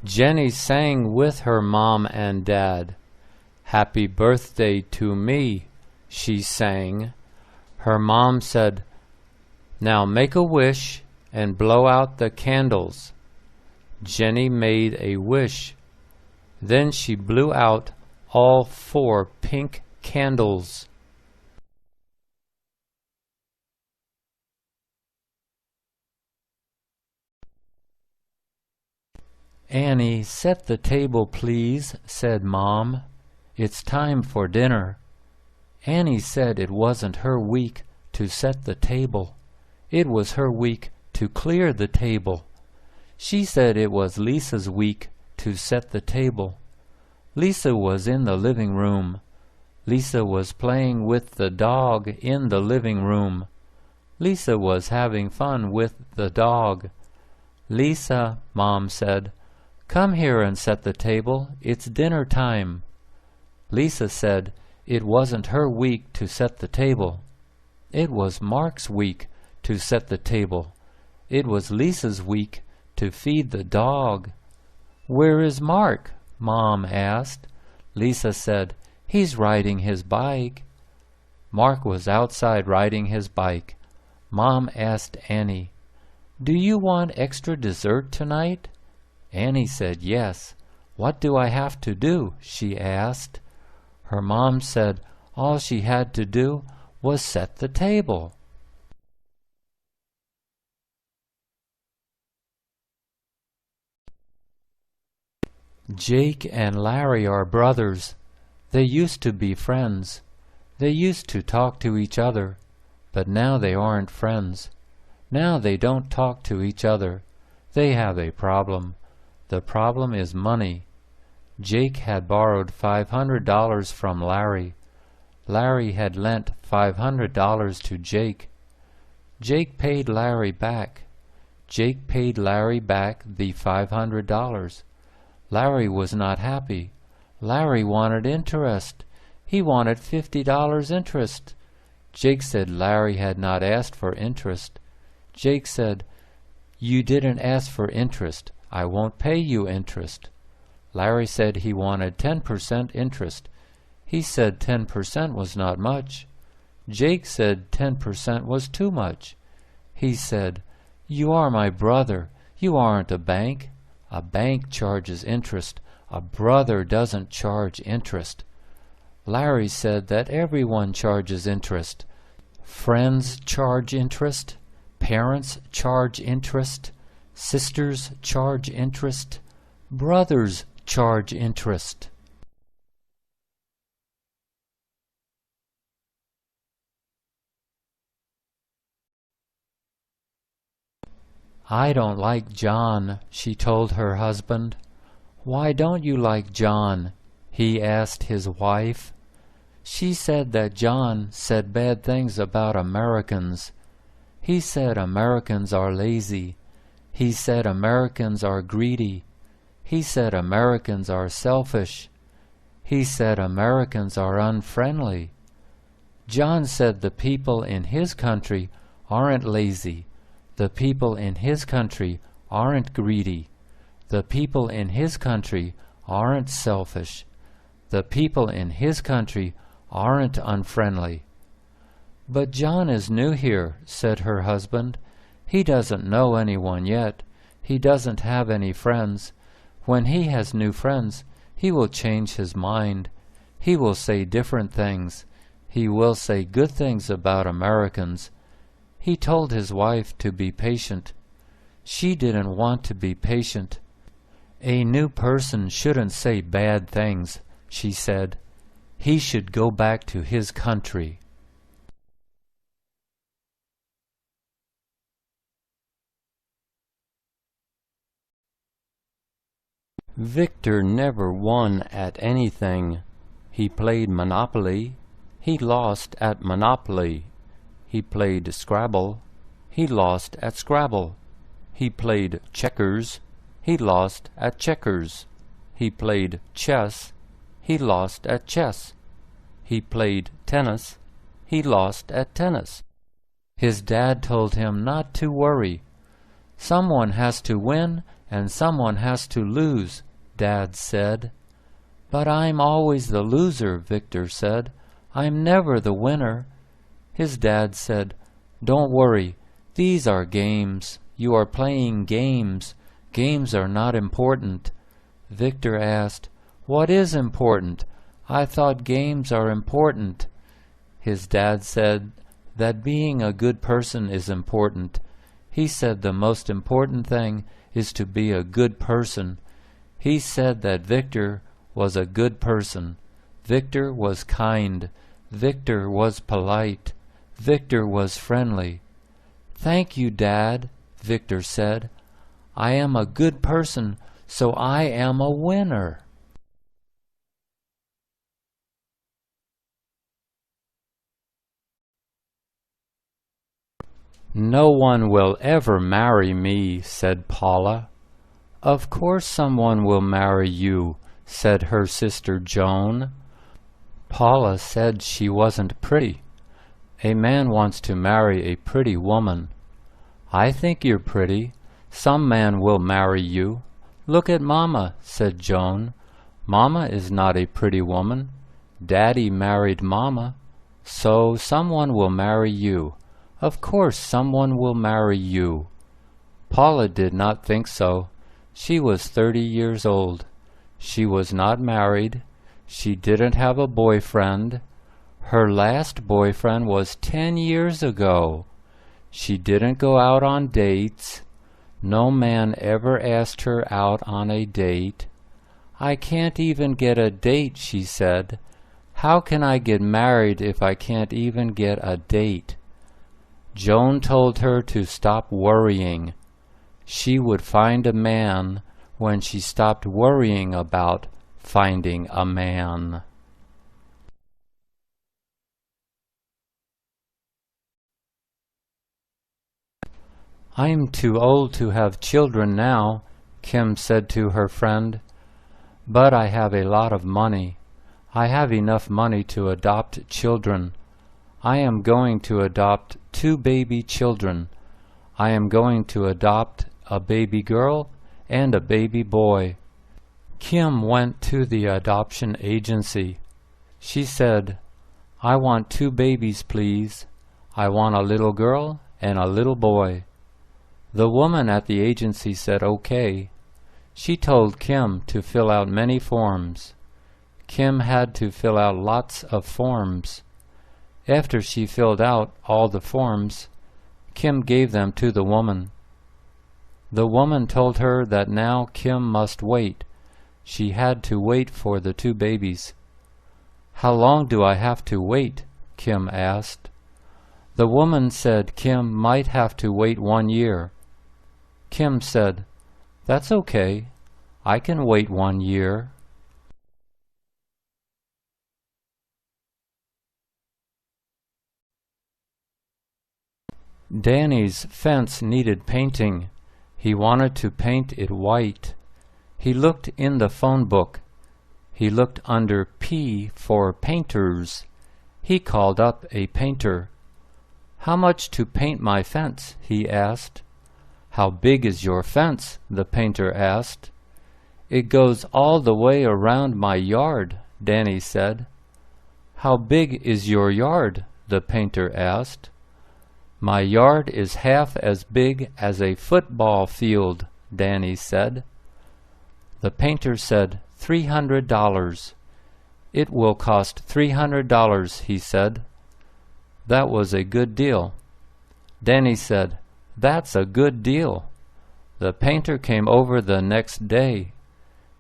Jenny sang with her mom and dad. Happy birthday to me, she sang. Her mom said, "Now make a wish and blow out the candles." Jenny made a wish. Then she blew out all 4 pink candles. "Annie, set the table, please," said Mom. "It's time for dinner." Annie said it wasn't her week to set the table. It was her week to clear the table. She said it was Lisa's week to set the table. Lisa was in the living room. Lisa was playing with the dog in the living room. Lisa was having fun with the dog. "Lisa," Mom said, "come here and set the table. It's dinner time." Lisa said it wasn't her week to set the table. It was Mark's week to set the table. It was Lisa's week to feed the dog. "Where is Mark?" Mom asked. Lisa said, "He's riding his bike." Mark was outside riding his bike. Mom asked Annie, "Do you want extra dessert tonight?" Annie said yes. "What do I have to do?" she asked. Her mom said all she had to do was set the table. Jake and Larry are brothers. They used to be friends. They used to talk to each other, but now they aren't friends. Now they don't talk to each other. They have a problem. The problem is money. Jake had borrowed $500 from Larry. Larry had lent $500 to Jake. Jake paid Larry back. Jake paid Larry back the $500. Larry was not happy. Larry wanted interest. He wanted $50 interest. Jake said Larry had not asked for interest. Jake said, "You didn't ask for interest. I won't pay you interest." Larry said he wanted 10% interest. He said 10% was not much. Jake said 10% was too much. He said, "You are my brother. You aren't a bank. A bank charges interest. A brother doesn't charge interest." Larry said that everyone charges interest. Friends charge interest. Parents charge interest. Sisters charge interest. Brothers charge interest. "I don't like John," she told her husband. "Why don't you like John?" he asked his wife. She said that John said bad things about Americans. He said Americans are lazy. He said Americans are greedy. He said Americans are selfish. He said Americans are unfriendly. John said the people in his country aren't lazy. The people in his country aren't greedy. The people in his country aren't selfish. The people in his country aren't unfriendly. But John is new here, said her husband. He doesn't know anyone yet. He doesn't have any friends. When he has new friends, he will change his mind. He will say different things. He will say good things about Americans. He told his wife to be patient. She didn't want to be patient. A new person shouldn't say bad things, she said. He should go back to his country. Victor never won at anything. He played Monopoly. He lost at Monopoly. He played Scrabble. He lost at Scrabble. He played checkers. He lost at checkers. He played chess. He lost at chess. He played tennis. He lost at tennis. His dad told him not to worry. Someone has to win and someone has to lose, Dad said. But I'm always the loser, Victor said. I'm never the winner. His dad said, Don't worry. These are games. You are playing games. Games are not important. Victor asked, What is important? I thought games are important. His dad said that being a good person is important. He said the most important thing is to be a good person. He said that Victor was a good person. Victor was kind. Victor was polite. Victor was friendly. Thank you, Dad, Victor said. I am a good person, so I am a winner. No one will ever marry me, said Paula. Of course someone will marry you, said her sister Joan. Paula said she wasn't pretty. A man wants to marry a pretty woman. I think you're pretty. Some man will marry you. Look at Mama, said Joan. Mama is not a pretty woman. Daddy married Mama. So someone will marry you. Of course someone will marry you. Paula did not think so. She was 30 years old. She was not married. She didn't have a boyfriend. Her last boyfriend was 10 years ago. She didn't go out on dates. No man ever asked her out on a date. I can't even get a date, she said. How can I get married if I can't even get a date? Joan told her to stop worrying. She would find a man when she stopped worrying about finding a man. I'm too old to have children now, Kim said to her friend. But I have a lot of money. I have enough money to adopt children. I am going to adopt 2 baby children. I am going to adopt a baby girl and a baby boy. Kim went to the adoption agency. She said, I want 2 babies, please. I want a little girl and a little boy. The woman at the agency said okay. She told Kim to fill out many forms. Kim had to fill out lots of forms. After she filled out all the forms, Kim gave them to the woman. The woman told her that now Kim must wait. She had to wait for the 2 babies. How long do I have to wait? Kim asked. The woman said Kim might have to wait 1 year. Kim said, That's okay. I can wait 1 year. Danny's fence needed painting. He wanted to paint it white. He looked in the phone book. He looked under P for painters. He called up a painter. "How much to paint my fence?" he asked. "How big is your fence?" the painter asked. "It goes all the way around my yard," Danny said. "How big is your yard?" the painter asked. "My yard is half as big as a football field," Danny said. The painter said, $300. "It will cost $300, he said. That was a good deal. Danny said, "That's a good deal." The painter came over the next day.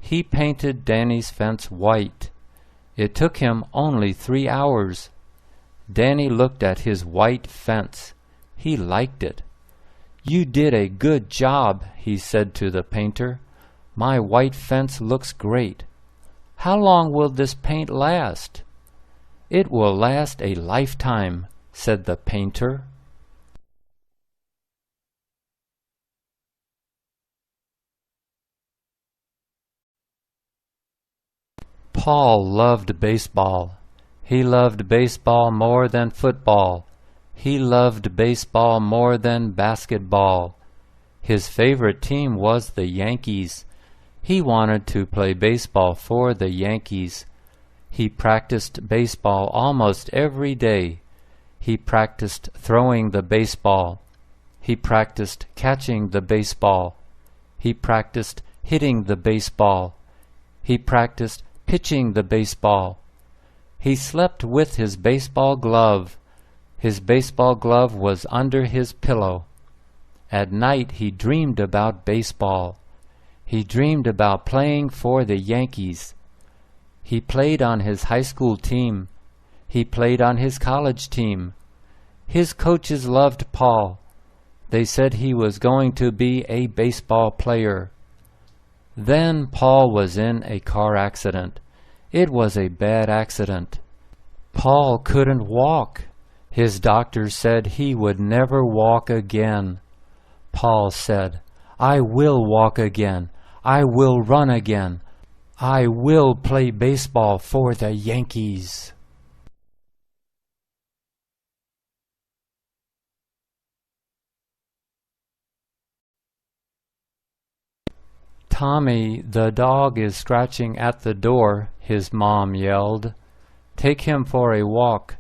He painted Danny's fence white. It took him only 3 hours. Danny looked at his white fence. He liked it. "You did a good job," he said to the painter. "My white fence looks great. How long will this paint last?" "It will last a lifetime," said the painter. Paul loved baseball. He loved baseball more than football. He loved baseball more than basketball. His favorite team was the Yankees. He wanted to play baseball for the Yankees. He practiced baseball almost every day. He practiced throwing the baseball. He practiced catching the baseball. He practiced hitting the baseball. He practiced pitching the baseball. He slept with his baseball glove. His baseball glove was under his pillow. At night he dreamed about baseball. He dreamed about playing for the Yankees. He played on his high school team. He played on his college team. His coaches loved Paul. They said he was going to be a baseball player. Then Paul was in a car accident. It was a bad accident. Paul couldn't walk. His doctor said he would never walk again. Paul said, "I will walk again. I will run again. I will play baseball for the Yankees." "Tommy, the dog is scratching at the door," his mom yelled. "Take him for a walk.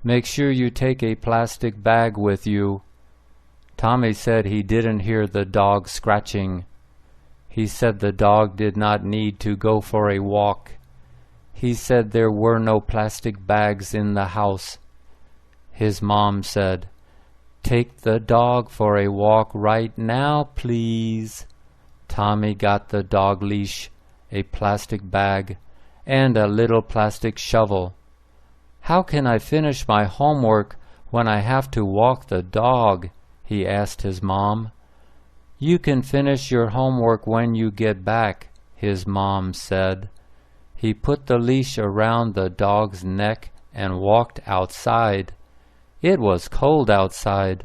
Make sure you take a plastic bag with you." Tommy said he didn't hear the dog scratching. He said the dog did not need to go for a walk. He said there were no plastic bags in the house. His mom said, "Take the dog for a walk right now, please." Tommy got the dog leash, a plastic bag, and a little plastic shovel. "How can I finish my homework when I have to walk the dog?" he asked his mom. "You can finish your homework when you get back," his mom said. He put the leash around the dog's neck and walked outside. It was cold outside.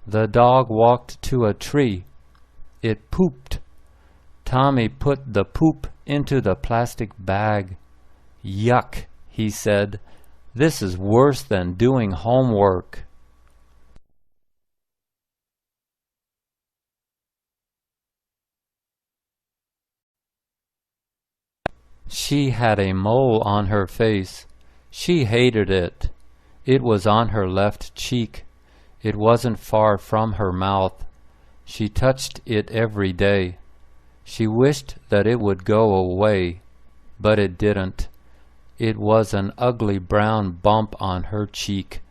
The dog walked to a tree. It pooped. Tommy put the poop into the plastic bag. "Yuck," he said. "This is worse than doing homework." She had a mole on her face. She hated it. It was on her left cheek. It wasn't far from her mouth. She touched it every day. She wished that it would go away, but it didn't. It was an ugly brown bump on her cheek.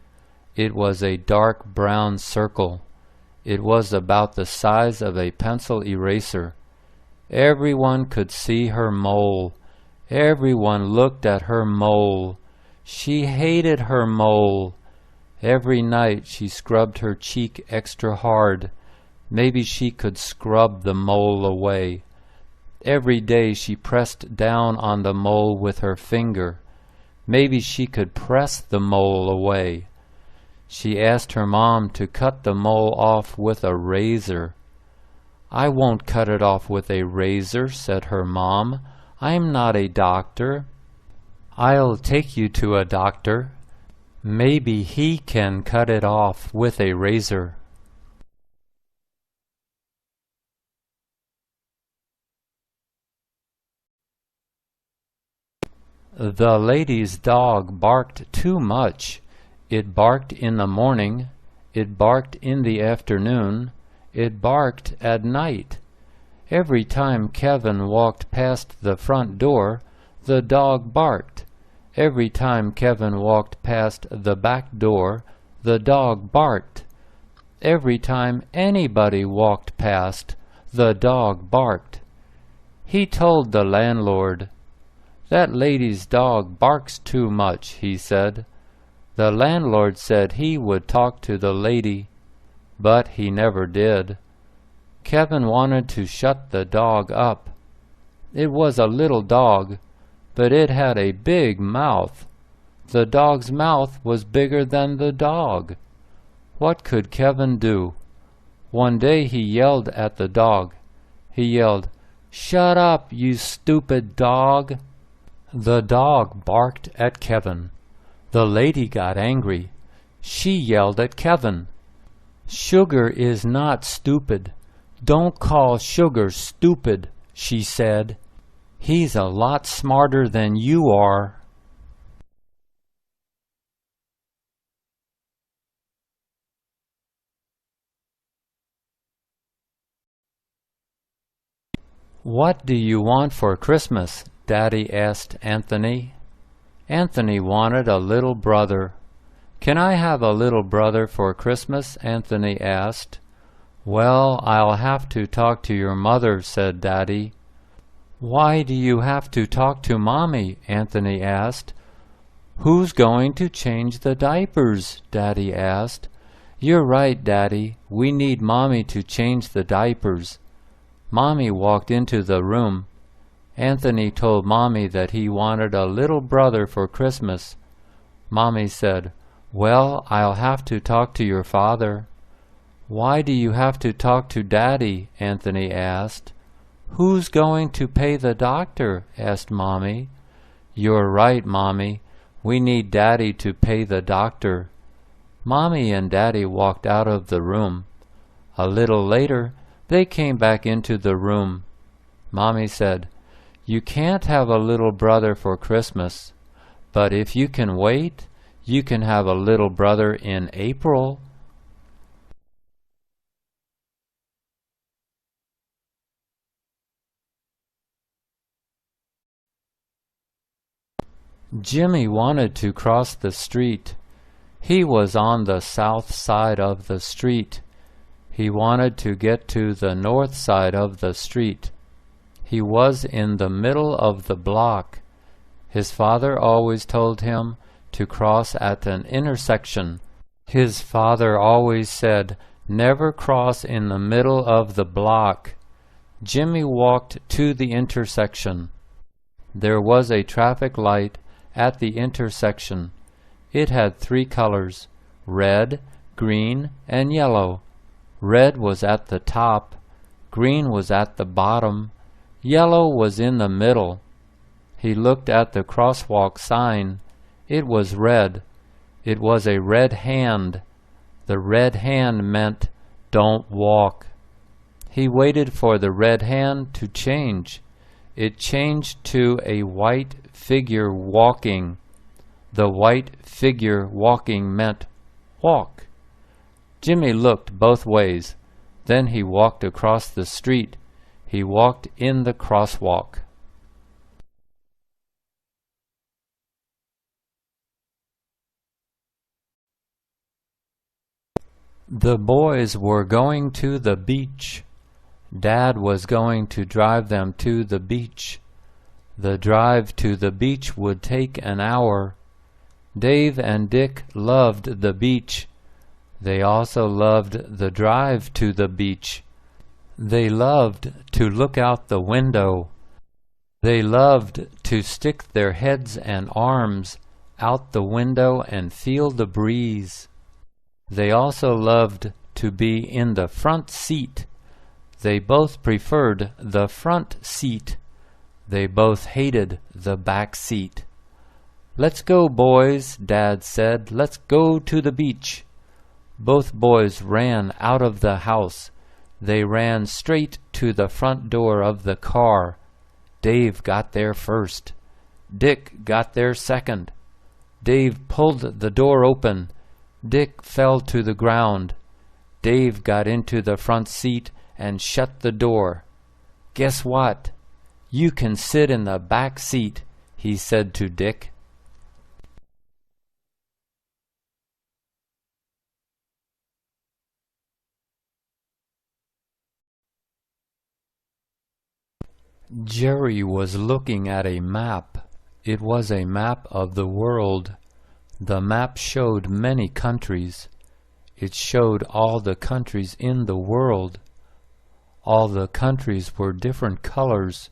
It was a dark brown circle. It was about the size of a pencil eraser. Everyone could see her mole. Everyone looked at her mole. She hated her mole. Every night she scrubbed her cheek extra hard. Maybe she could scrub the mole away. Every day she pressed down on the mole with her finger. Maybe she could press the mole away. She asked her mom to cut the mole off with a razor. "I won't cut it off with a razor," said her mom. "I'm not a doctor." "I'll take you to a doctor. Maybe he can cut it off with a razor." The lady's dog barked too much. It barked in the morning, it barked in the afternoon, it barked at night. Every time Kevin walked past the front door, the dog barked. Every time Kevin walked past the back door, the dog barked. Every time anybody walked past, the dog barked. He told the landlord, "That lady's dog barks too much," he said. The landlord said he would talk to the lady, but he never did. Kevin wanted to shut the dog up. It was a little dog, but it had a big mouth. The dog's mouth was bigger than the dog. What could Kevin do? One day he yelled at the dog. He yelled, "Shut up, you stupid dog!" The dog barked at Kevin. The lady got angry. She yelled at Kevin. "Sugar is not stupid. Don't call Sugar stupid," she said. "He's a lot smarter than you are." "What do you want for Christmas?" Daddy asked Anthony. Anthony wanted a little brother. "Can I have a little brother for Christmas?" Anthony asked. "Well, I'll have to talk to your mother," said Daddy. "Why do you have to talk to Mommy?" Anthony asked. "Who's going to change the diapers?" Daddy asked. "You're right, Daddy. We need Mommy to change the diapers." Mommy walked into the room. Anthony told Mommy that he wanted a little brother for Christmas. Mommy said, "Well, I'll have to talk to your father." "Why do you have to talk to Daddy?" Anthony asked. "Who's going to pay the doctor?" asked Mommy. "You're right, Mommy. We need Daddy to pay the doctor." Mommy and Daddy walked out of the room. A little later, they came back into the room. Mommy said, "You can't have a little brother for Christmas, but if you can wait, you can have a little brother in April." Jimmy wanted to cross the street. He was on the south side of the street. He wanted to get to the north side of the street. He was in the middle of the block. His father always told him to cross at an intersection. His father always said, "Never cross in the middle of the block." Jimmy walked to the intersection. There was a traffic light at the intersection. It had 3 colors, red, green, and yellow. Red was at the top, green was at the bottom, yellow was in the middle. He looked at the crosswalk sign. It was red. It was a red hand. The red hand meant, "Don't walk." He waited for the red hand to change. It changed to a white figure walking. The white figure walking meant, "Walk." Jimmy looked both ways. Then he walked across the street. He walked in the crosswalk. The boys were going to the beach. Dad was going to drive them to the beach. The drive to the beach would take an hour. Dave and Dick loved the beach. They also loved the drive to the beach. They loved to look out the window. They loved to stick their heads and arms out the window and feel the breeze. They also loved to be in the front seat. They both preferred the front seat. They both hated the back seat. "Let's go, boys," Dad said. "Let's go to the beach." Both boys ran out of the house. They ran straight to the front door of the car. Dave got there first. Dick got there second. Dave pulled the door open. Dick fell to the ground. Dave got into the front seat and shut the door. "Guess what? You can sit in the back seat," he said to Dick. Jerry was looking at a map. It was a map of the world. The map showed many countries. It showed all the countries in the world. All the countries were different colors.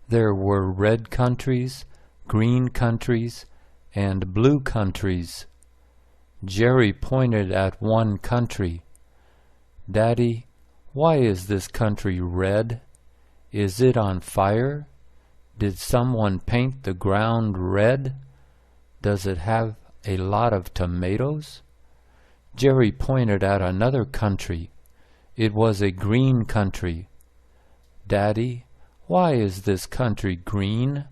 There were red countries, green countries, and blue countries. Jerry pointed at one country. "Daddy, why is this country red? Is it on fire? Did someone paint the ground red? Does it have a lot of tomatoes?" Jerry pointed at another country. It was a green country. "Daddy, why is this country green?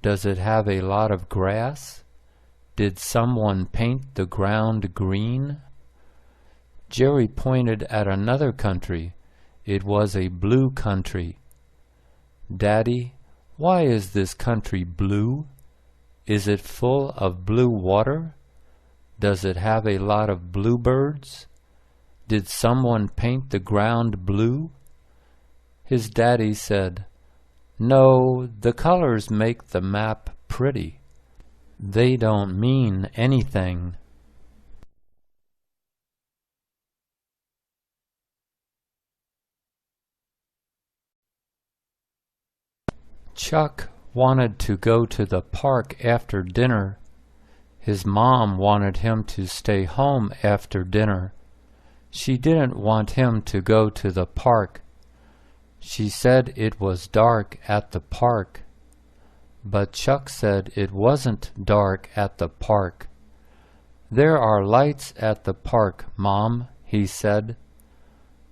Does it have a lot of grass? Did someone paint the ground green?" Jerry pointed at another country. It was a blue country. "Daddy, why is this country blue? Is it full of blue water? Does it have a lot of bluebirds? Did someone paint the ground blue?" His daddy said, "No, the colors make the map pretty. They don't mean anything." Chuck wanted to go to the park after dinner. His mom wanted him to stay home after dinner. She didn't want him to go to the park. She said it was dark at the park. But Chuck said it wasn't dark at the park. "There are lights at the park, Mom," he said.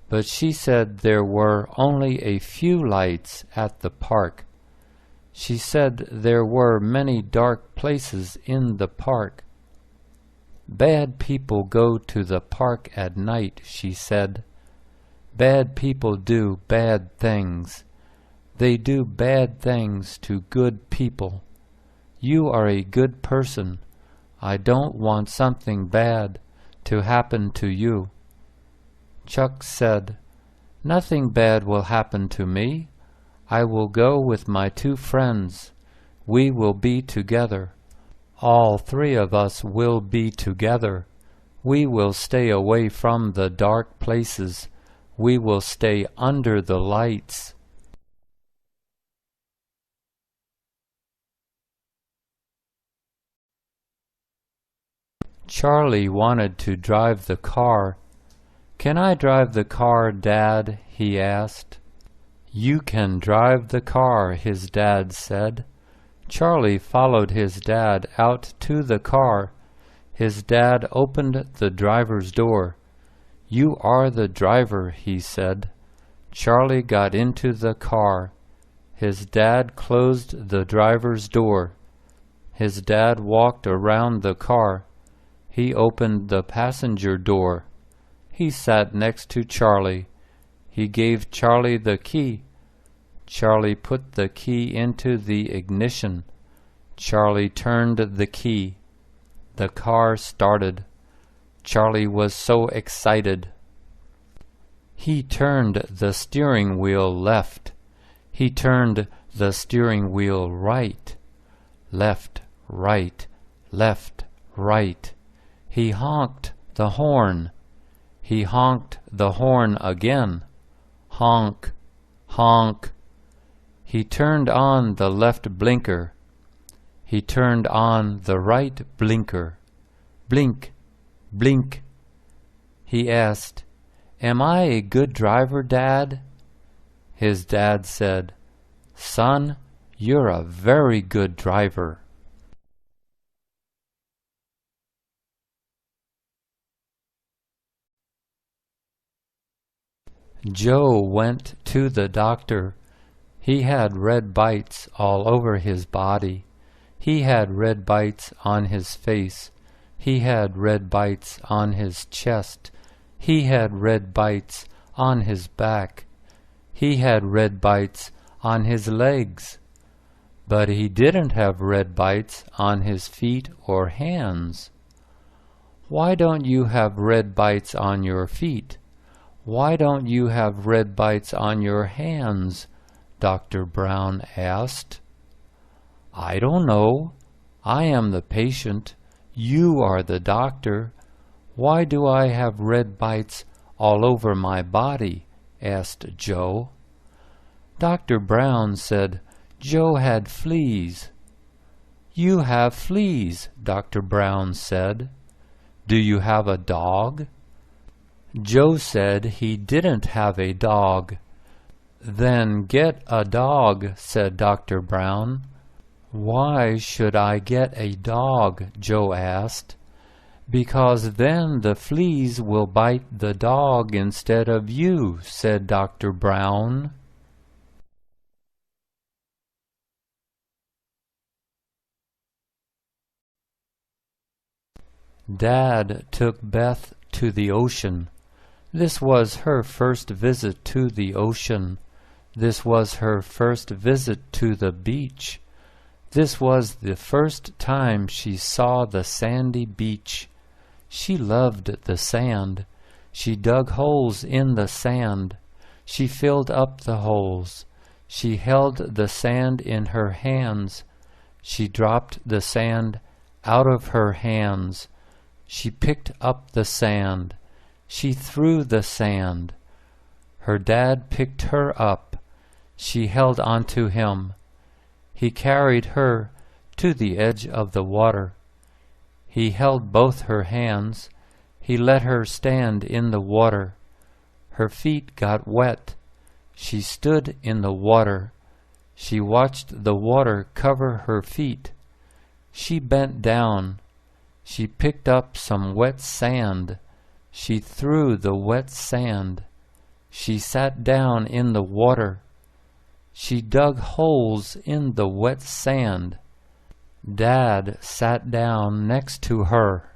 But she said there were only a few lights at the park. She said there were many dark places in the park. "Bad people go to the park at night," she said. "Bad people do bad things. They do bad things to good people. You are a good person. I don't want something bad to happen to you." Chuck said, "Nothing bad will happen to me. I will go with my two friends. We will be together. All three of us will be together. We will stay away from the dark places. We will stay under the lights." Charlie wanted to drive the car. "Can I drive the car, Dad?" he asked. "You can drive the car," his dad said. Charlie followed his dad out to the car. His dad opened the driver's door. "You are the driver," he said. Charlie got into the car. His dad closed the driver's door. His dad walked around the car. He opened the passenger door. He sat next to Charlie. He gave Charlie the key. Charlie put the key into the ignition. Charlie turned the key. The car started. Charlie was so excited. He turned the steering wheel left. He turned the steering wheel right. Left, right, left, right. He honked the horn. He honked the horn again. Honk, honk. He turned on the left blinker. He turned on the right blinker. Blink, blink, He asked, "Am I a good driver, Dad?" His dad said, "Son, you're a very good driver." Joe went to the doctor. He had red bites all over his body. He had red bites on his face. He had red bites on his chest. He had red bites on his back. He had red bites on his legs. But he didn't have red bites on his feet or hands. "Why don't you have red bites on your feet? Why don't you have red bites on your hands?" Dr. Brown asked. "I don't know. I am the patient. You are the doctor. Why do I have red bites all over my body?" asked Joe. Dr. Brown said Joe had fleas. "You have fleas," Dr. Brown said. "Do you have a dog?" Joe said he didn't have a dog. "Then get a dog," said Dr. Brown. "Why should I get a dog?" Joe asked. "Because then the fleas will bite the dog instead of you," said Dr. Brown. Dad took Beth to the ocean. This was her first visit to the ocean. This was her first visit to the beach. This was the first time she saw the sandy beach. She loved the sand. She dug holes in the sand. She filled up the holes. She held the sand in her hands. She dropped the sand out of her hands. She picked up the sand. She threw the sand. Her dad picked her up. She held onto him. He carried her to the edge of the water. He held both her hands. He let her stand in the water. Her feet got wet. She stood in the water. She watched the water cover her feet. She bent down. She picked up some wet sand. She threw the wet sand. She sat down in the water. She dug holes in the wet sand. Dad sat down next to her.